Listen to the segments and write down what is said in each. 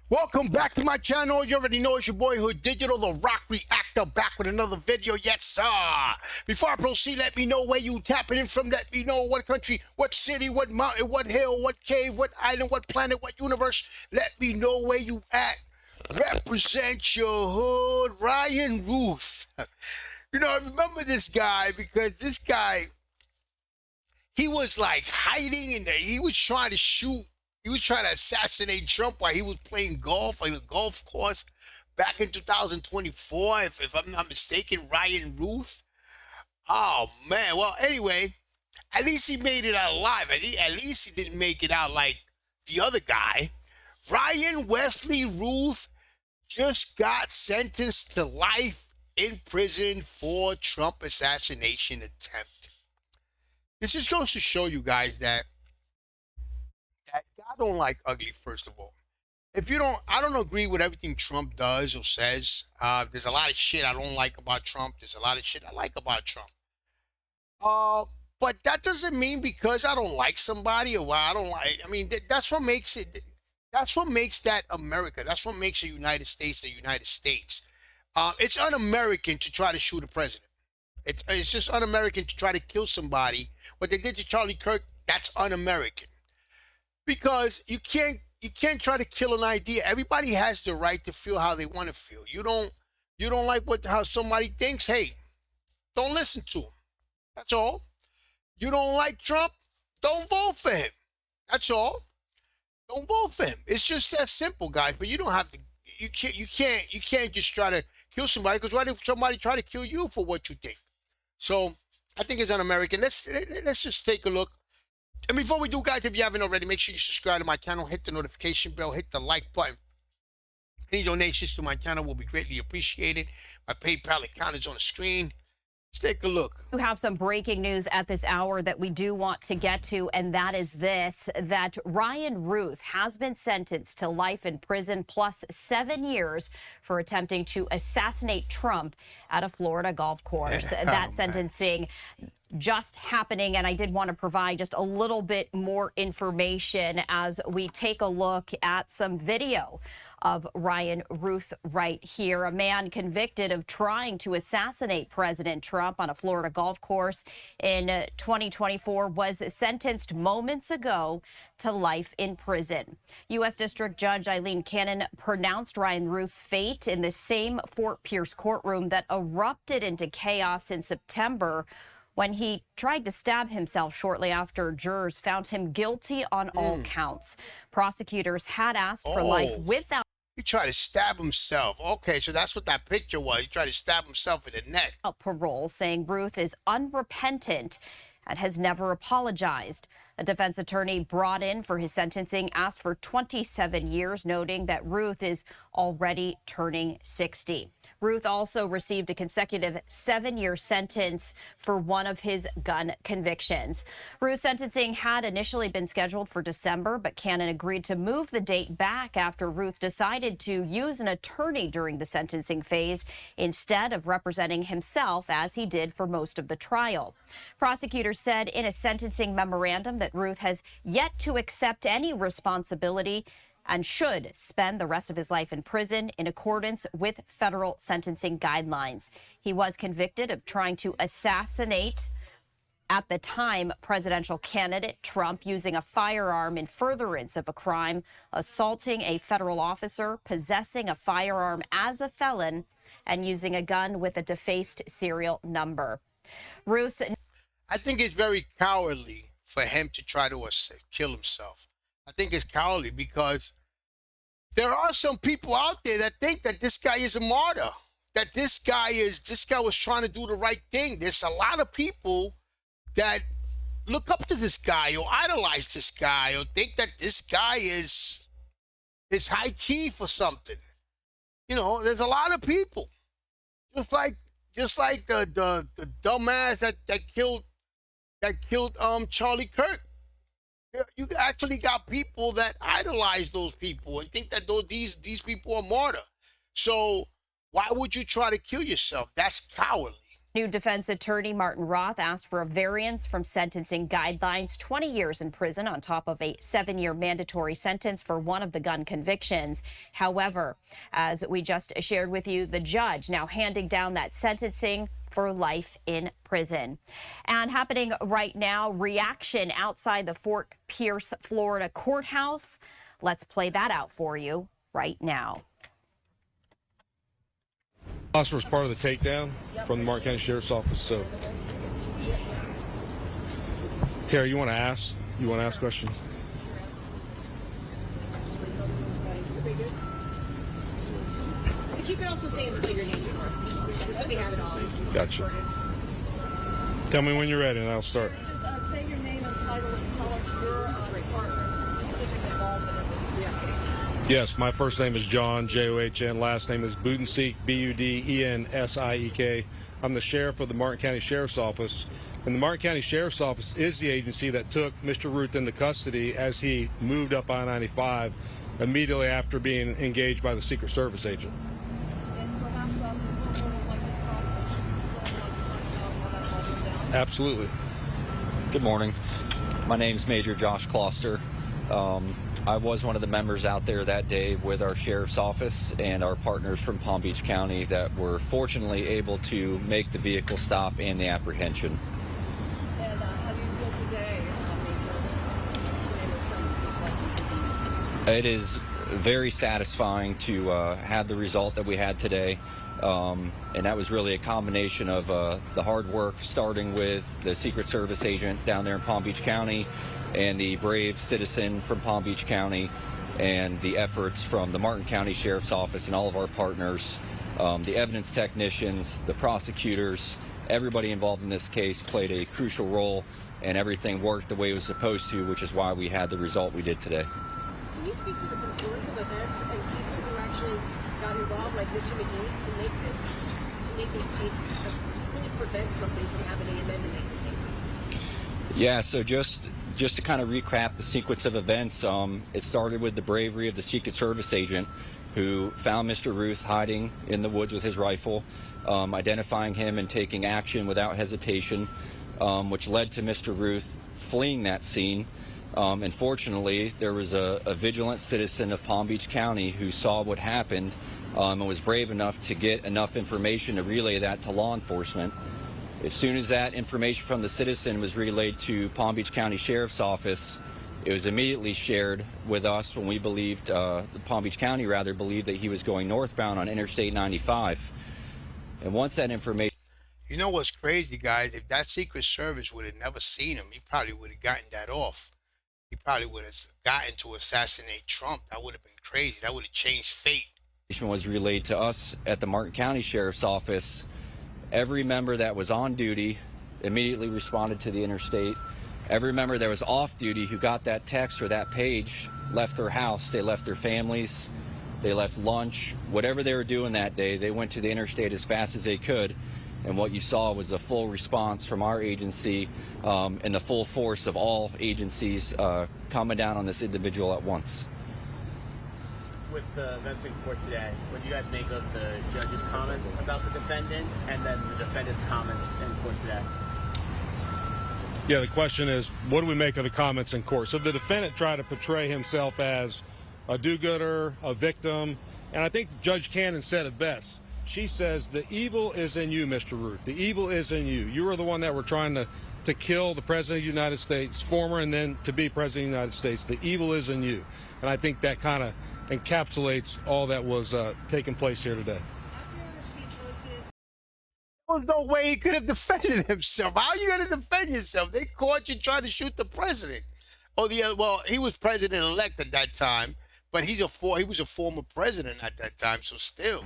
Welcome back to my channel. You already know it's your boy Hood Digital, the Rock Reactor, back with another video. Yes, sir. Before I proceed, let me know where you tapping in from. Let me know what country, what city, what mountain, what hill, what cave, what island, what planet, what universe. Let me know where you at. Represent your hood, Routh. You know, I remember this guy because this guy, he was like hiding in there. He was trying to shoot. He was trying to assassinate Trump while he was playing golf on a golf course back in 2024, if I'm not mistaken, Ryanrouth. Oh, man. Well, anyway, at least he made it out alive. At least he didn't make it out like the other guy. Ryan Wesley Routh just got sentenced to life in prison for Trump assassination attempt. This just goes to show you guys that God don't like ugly, first of all. If you don't, I don't agree with everything Trump does or says. There's a lot of shit I don't like about Trump. There's a lot of shit I like about Trump. But that doesn't mean because I don't like somebody or I don't like, I mean, that's what makes it, that's what makes that America. That's what makes the United States the United States. It's un-American to try to shoot a president. It's just un-American to try to kill somebody. What they did to Charlie Kirk, that's un-American. Because you can't try to kill an idea. Everybody has the right to feel how they want to feel. You don't like how somebody thinks. Hey, don't listen to him. That's all. You don't like Trump? Don't vote for him. That's all. Don't vote for him. It's just that simple, guys. But you don't have to. You can't just try to kill somebody, because what if somebody try to kill you for what you think? So I think it's un-American. Let's just take a look. And before we do, guys, if you haven't already, make sure you subscribe to my channel, hit the notification bell, hit the like button. Any donations to my channel will be greatly appreciated. My PayPal account is on the screen. Let's take a look. We have some breaking news at this hour that we do want to get to, and that is this, that Ryanrouth has been sentenced to life in prison plus 7 years for attempting to assassinate Trump at a Florida golf course. That sentencing just happening, and I did want to provide just a little bit more information as we take a look at some video of Ryanrouth right here. A man convicted of trying to assassinate President Trump on a Florida golf course in 2024 was sentenced moments ago to life in prison. U.S. District Judge Eileen Cannon pronounced Ryanrouth's fate in the same Fort Pierce courtroom that erupted into chaos in September when he tried to stab himself shortly after jurors found him guilty on all counts. Prosecutors had asked for life without. He tried to stab himself. Okay, so that's what that picture was. He tried to stab himself in the neck. Parole, saying Routh is unrepentant and has never apologized. A defense attorney brought in for his sentencing asked for 27 years, noting that Routh is already turning 60. Routh also received a consecutive 7-year sentence for one of his gun convictions. Routh's sentencing had initially been scheduled for December, but Cannon agreed to move the date back after Routh decided to use an attorney during the sentencing phase instead of representing himself as he did for most of the trial. Prosecutors said in a sentencing memorandum that Routh has yet to accept any responsibility and should spend the rest of his life in prison in accordance with federal sentencing guidelines. He was convicted of trying to assassinate, at the time, presidential candidate Trump using a firearm in furtherance of a crime, assaulting a federal officer, possessing a firearm as a felon, and using a gun with a defaced serial number. Routh. I think it's very cowardly for him to try to kill himself. I think it's cowardly because there are some people out there that think that this guy is a martyr, that this guy was trying to do the right thing. There's a lot of people that look up to this guy or idolize this guy or think that this guy is high key for something. You know, there's a lot of people, just like the dumbass that killed Charlie Kirk. You actually got people that idolize those people and think that these people are martyr. So why would you try to kill yourself? That's cowardly. New defense attorney Martin Routh asked for a variance from sentencing guidelines, 20 years in prison on top of a 7-year mandatory sentence for one of the gun convictions. However, as we just shared with you, the judge now handing down that sentencing for life in prison. And happening right now, reaction outside the Fort Pierce, Florida courthouse. Let's play that out for you right now. Officer was part of the takedown from the Martin County Sheriff's Office. So, Terry, you want to ask? You want to ask questions? If you could also say and spell your name for us, just so we have it all. Gotcha. Tell me when you're ready, and I'll start. Just say your name and title and tell us your requirements, specific involvement in this Reactor case. Yes, my first name is John, John. Last name is Budensiek, Budensiek. I'm the sheriff of the Martin County Sheriff's Office. And the Martin County Sheriff's Office is the agency that took Mr. Routh into custody as he moved up I-95 immediately after being engaged by the Secret Service agent. And perhaps the court would like to talk about how that all goes down. Absolutely. Good morning. My name's Major Josh Closter. I was one of the members out there that day with our sheriff's office and our partners from Palm Beach County that were fortunately able to make the vehicle stop and the apprehension. And how do you feel today, Major, in the sentences like you? It is very satisfying to have the result that we had today. And that was really a combination of the hard work starting with the Secret Service agent down there in Palm Beach County and the brave citizen from Palm Beach County and the efforts from the Martin County Sheriff's Office and all of our partners, the evidence technicians, the prosecutors, everybody involved in this case played a crucial role, and everything worked the way it was supposed to, which is why we had the result we did today. Can you speak to the confluence of events and people who actually got involved, like Mr. McGee, to make this case, to really prevent somebody from having an amendment in the case? Yeah, so just to kind of recap the sequence of events, it started with the bravery of the Secret Service agent who found Mr. Routh hiding in the woods with his rifle, identifying him and taking action without hesitation, which led to Mr. Routh fleeing that scene. And fortunately, there was a vigilant citizen of Palm Beach County who saw what happened and was brave enough to get enough information to relay that to law enforcement. As soon as that information from the citizen was relayed to Palm Beach County Sheriff's Office, it was immediately shared with us when we believed, Palm Beach County rather, believed that he was going northbound on Interstate 95. And once that information... You know what's crazy, guys? If that Secret Service would have never seen him, he probably would have gotten that off. He probably would have gotten to assassinate Trump. That would have been crazy. That would have changed fate. was relayed to us at the Martin County Sheriff's Office. Every member that was on duty immediately responded to the interstate. Every member that was off duty who got that text or that page left their house. They left their families. They left lunch. Whatever they were doing that day, they went to the interstate as fast as they could. And what you saw was a full response from our agency and the full force of all agencies coming down on this individual at once. With the events in court today, what do you guys make of the judge's comments about the defendant and then the defendant's comments in court today? Yeah, the question is, what do we make of the comments in court? So the defendant tried to portray himself as a do-gooder, a victim, and I think Judge Cannon said it best. She says, the evil is in you, Mr. Routh. The evil is in you. You are the one that were trying to kill the President of the United States, former and then to be President of the United States. The evil is in you. And I think that kind of encapsulates all that was taking place here today. There's no way he could have defended himself. How are you going to defend yourself? They caught you trying to shoot the president. Oh, well, he was president-elect at that time, but he was a former president at that time, so still.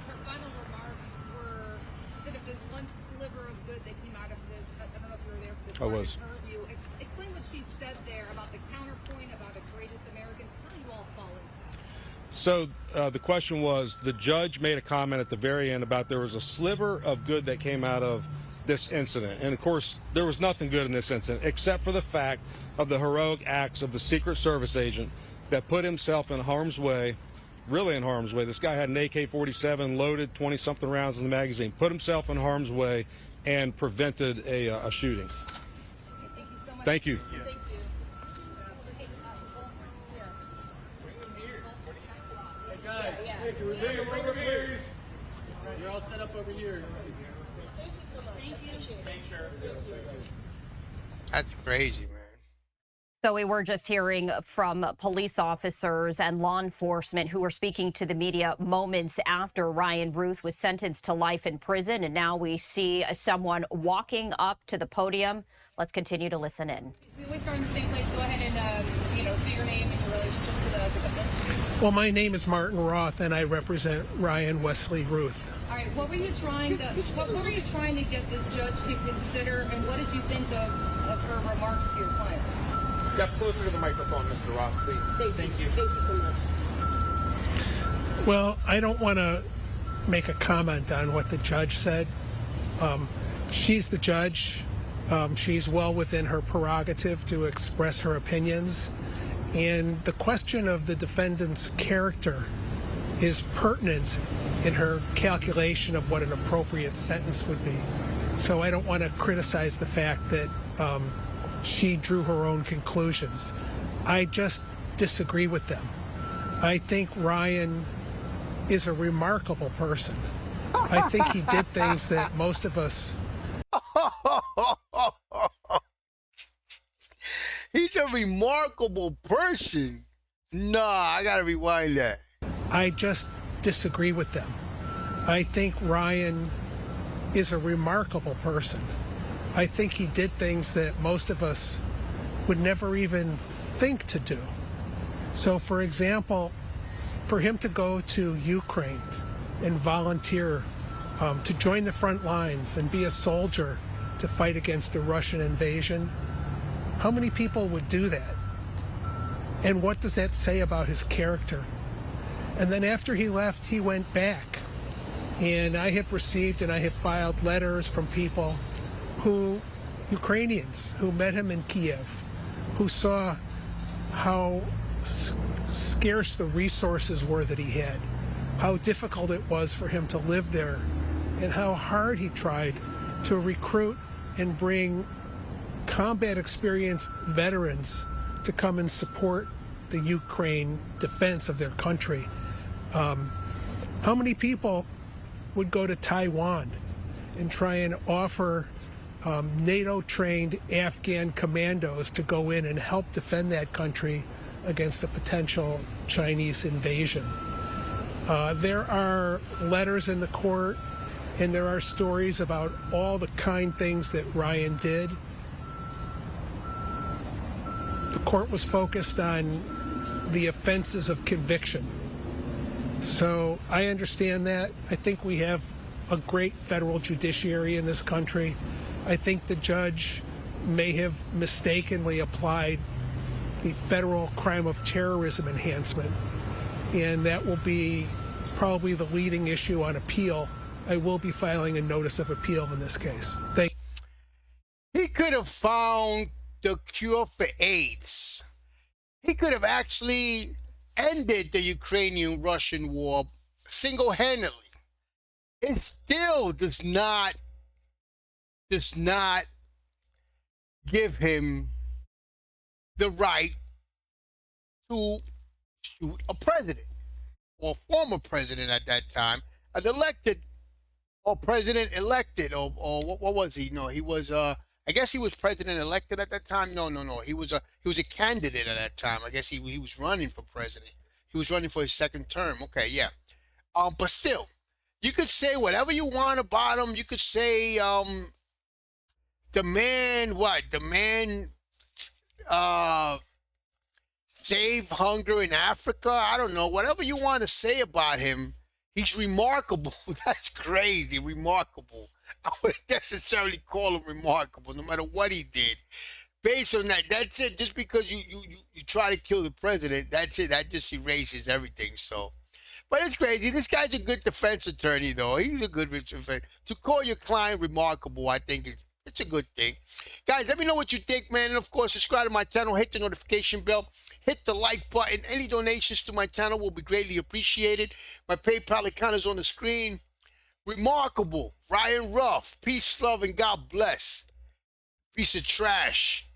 Her final remarks were that if there's one sliver of good that came out of this, I don't know if you were there for this. I was. Interview. Explain what she said there about the counterpoint, about the greatest Americans. How do you all follow? So the question was, the judge made a comment at the very end about there was a sliver of good that came out of this incident. And of course, there was nothing good in this incident except for the fact of the heroic acts of the Secret Service agent that put himself in harm's way really in harm's way. This guy had an AK-47 loaded, 20-something rounds in the magazine, put himself in harm's way, and prevented a shooting. Thank you so much. Thank you. Thank you. You're all set up over here. Thank you so much. Thank you. Make sure. That's crazy, man. So we were just hearing from police officers and law enforcement who were speaking to the media moments after Ryan Routh was sentenced to life in prison. And now we see someone walking up to the podium. Let's continue to listen in. We always start in the same place. Go ahead and, say your name and your relationship to the defendant. Well, my name is Martin Routh, and I represent Ryan Wesley Routh. All right, what were you trying to get this judge to consider, and what did you think of her remarks to your client? Step closer to the microphone, Mr. Roth, please. Thank you. Thank you so much. Well, I don't want to make a comment on what the judge said. She's the judge. She's well within her prerogative to express her opinions. And the question of the defendant's character is pertinent in her calculation of what an appropriate sentence would be. So I don't want to criticize the fact that she drew her own conclusions. I just disagree with them. I think Ryan is a remarkable person. I think he did things that most of us... He's a remarkable person. Nah, I gotta rewind that. I just disagree with them. I think Ryan is a remarkable person. I think he did things that most of us would never even think to do. So, for example, for him to go to Ukraine and volunteer to join the front lines and be a soldier to fight against the Russian invasion, how many people would do that? And what does that say about his character? And then after he left, he went back. And I have received and I have filed letters from people Ukrainians who met him in Kiev, who saw how scarce the resources were that he had, how difficult it was for him to live there, and how hard he tried to recruit and bring combat experienced veterans to come and support the Ukraine defense of their country. How many people would go to Taiwan and try and offer NATO-trained Afghan commandos to go in and help defend that country against a potential Chinese invasion? There are letters in the court, and there are stories about all the kind things that Ryan did. The court was focused on the offenses of conviction. So I understand that. I think we have a great federal judiciary in this country. I think the judge may have mistakenly applied the federal crime of terrorism enhancement, and that will be probably the leading issue on appeal. I will be filing a notice of appeal in this case. He could have found the cure for AIDS. He could have actually ended the Ukrainian-Russian war single-handedly. It still does not give him the right to shoot a president or former president at that time, an elected or president elected, or what was he? No, he was I guess he was president elected at that time. No. He was a candidate at that time. I guess he was running for president. He was running for his second term. Okay, yeah. But still, you could say whatever you want about him. You could say the man saved hunger in Africa. I don't know. Whatever you want to say about him, he's remarkable. That's crazy. Remarkable. I wouldn't necessarily call him remarkable, no matter what he did. Based on that, that's it. Just because you try to kill the president, that's it. That just erases everything. So, but it's crazy. This guy's a good defense attorney, though. He's a good defense. To call your client remarkable, I think It's a good thing. Guys, let me know what you think, man. And of course, subscribe to my channel, hit the notification bell, hit the like button. Any donations to my channel will be greatly appreciated. My PayPal account is on the screen. Remarkable, Ryan Routh. Peace, love, and God bless. Piece of trash.